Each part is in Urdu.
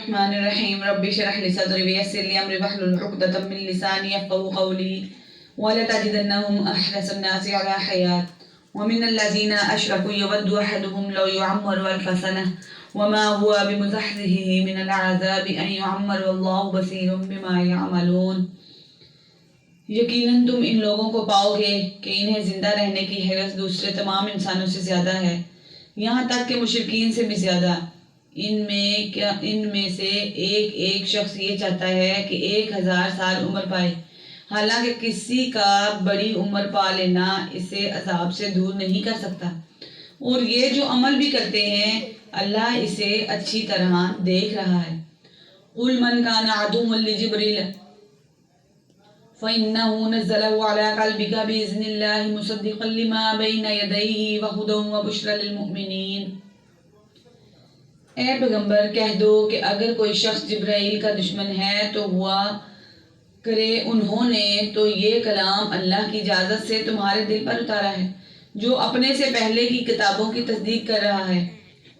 الرحمن الرحیم رب اشرح لی صدری ویسر لی امری واحلل عقدۃ من لسانی یفقهوا قولی ولتجدنهم احرص الناس علی حیات ومن الذین اشرکوا یود احدهم لو یعمر الف سنة وما هو بمزحزحه من العذاب ان یعمر واللہ بصیر بما یعملون۔ یقیناً تم ان لوگوں کو پاؤ گے کہ انہیں زندہ رہنے کی حرص دوسرے تمام انسانوں سے زیادہ ہے، یہاں تک کہ مشرکین سے بھی زیادہ۔ ان میں سے ایک شخص یہ چاہتا ہے کہ 1000 سال عمر پائے، حالانکہ کسی کا بڑی عمر پا لینا اسے عذاب سے دور نہیں کر سکتا، اور یہ جو عمل بھی کرتے ہیں اللہ اسے اچھی طرح دیکھ رہا ہے۔ قُلْ مَنْ كَانَ عَدُوًّا لِجِبْرِيلَ فَإِنَّهُ نَزَّلَهُ عَلَىٰ قَلْبِكَ بِإِذْنِ اللَّهِ مُصَدِّقًا لِمَا بَيْنَ يَدَيْهِ وَهُدًى وَبُشْرًى لِلْمُؤْمِنِينَ۔ اے پیغمبر کہہ دو کہ اگر کوئی شخص جبرائیل کا دشمن ہے تو ہوا کرے انہوں نے تو یہ کلام اللہ کی اجازت سے تمہارے دل پر اتارا ہے، جو اپنے سے پہلے کی کتابوں کی تصدیق کر رہا ہے،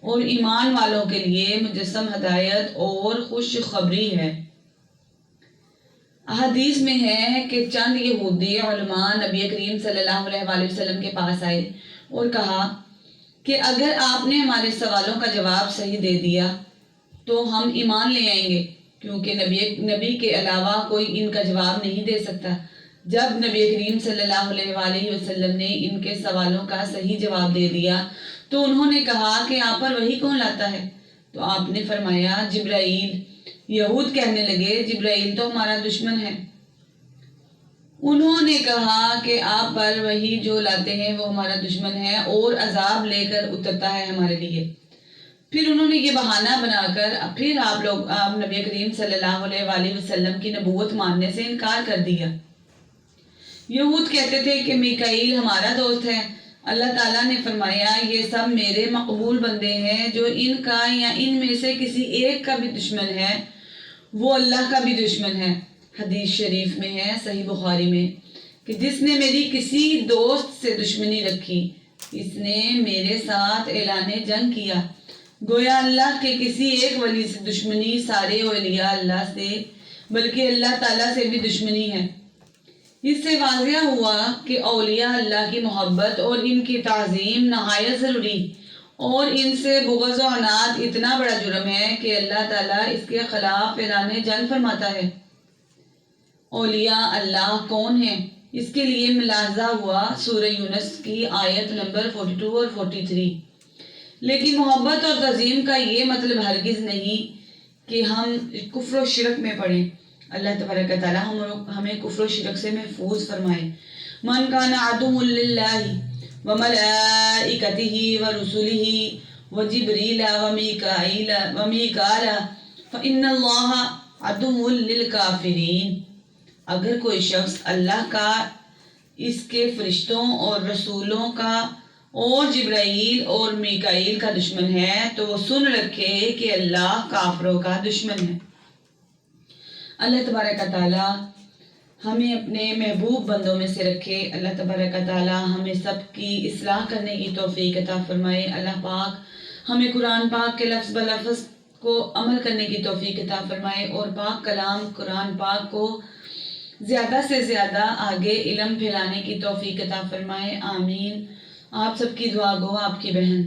اور ایمان والوں کے لیے مجسم ہدایت اور خوشخبری ہے۔ احادیث میں ہے کہ چند یہودی علماء نبی کریم صلی اللہ علیہ وآلہ وسلم کے پاس آئے اور کہا کہ اگر آپ نے ہمارے سوالوں کا جواب صحیح دے دیا تو ہم ایمان لے آئیں گے، کیونکہ نبی کے علاوہ کوئی ان کا جواب نہیں دے سکتا۔ جب نبی کریم صلی اللہ علیہ وآلہ وسلم نے ان کے سوالوں کا صحیح جواب دے دیا تو انہوں نے کہا کہ آپ پر وحی کون لاتا ہے؟ تو آپ نے فرمایا جبرائیل۔ یہود کہنے لگے جبرائیل تو ہمارا دشمن ہے۔ انہوں نے کہا کہ آپ پر وحی جو لاتے ہیں وہ ہمارا دشمن ہے اور عذاب لے کر اترتا ہے ہمارے لیے۔ پھر انہوں نے یہ بہانہ بنا کر پھر آپ نبی کریم صلی اللہ علیہ وآلہ وسلم کی نبوت ماننے سے انکار کر دیا۔ یہود کہتے تھے کہ میکائیل ہمارا دوست ہے۔ اللہ تعالیٰ نے فرمایا یہ سب میرے مقبول بندے ہیں، جو ان کا یا ان میں سے کسی ایک کا بھی دشمن ہے وہ اللہ کا بھی دشمن ہے۔ حدیث شریف میں ہے صحیح بخاری میں کہ جس نے میری کسی دوست سے دشمنی رکھی اس نے میرے ساتھ اعلان جنگ کیا۔ گویا اللہ کے کسی ایک ولی سے دشمنی سارے اولیاء اللہ سے بلکہ اللہ تعالیٰ سے بھی دشمنی ہے۔ اس سے واضح ہوا کہ اولیاء اللہ کی محبت اور ان کی تعظیم نہایت ضروری، اور ان سے بغض و عناد اتنا بڑا جرم ہے کہ اللہ تعالیٰ اس کے خلاف اعلان جنگ فرماتا ہے۔ اولیاء اللہ کون ہیں؟ اس کے لیے ملاحظہ ہوا سورہ یونس کی آیت نمبر 42 اور 43۔ لیکن محبت اور تعظیم کا یہ مطلب ہرگز نہیں کہ ہم کفر و شرک میں پڑیں۔ اللہ تبارک و تعالی ہمیں کفر و شرک سے محفوظ فرمائے۔ من کان عدو للہ وملائکتہ ورسلہ وجبریل ومیکال فإن اللہ عدو للکافرین۔ اگر کوئی شخص اللہ کا، اس کے فرشتوں اور رسولوں کا اور جبرائیل اور میکائیل کا دشمن ہے تو وہ سن رکھے کہ اللہ کافروں کا دشمن ہے۔ اللہ تبارک و تعالی ہمیں اپنے محبوب بندوں میں سے رکھے۔ اللہ تبارک و تعالی ہمیں سب کی اصلاح کرنے کی توفیق عطا فرمائے۔ اللہ پاک ہمیں قرآن پاک کے لفظ بلفظ کو عمل کرنے کی توفیق عطا فرمائے، اور پاک کلام قرآن پاک کو زیادہ سے زیادہ آگے علم پھیلانے کی توفیق عطا فرمائے۔ آمین۔ آپ سب کی دعا گو آپ کی بہن۔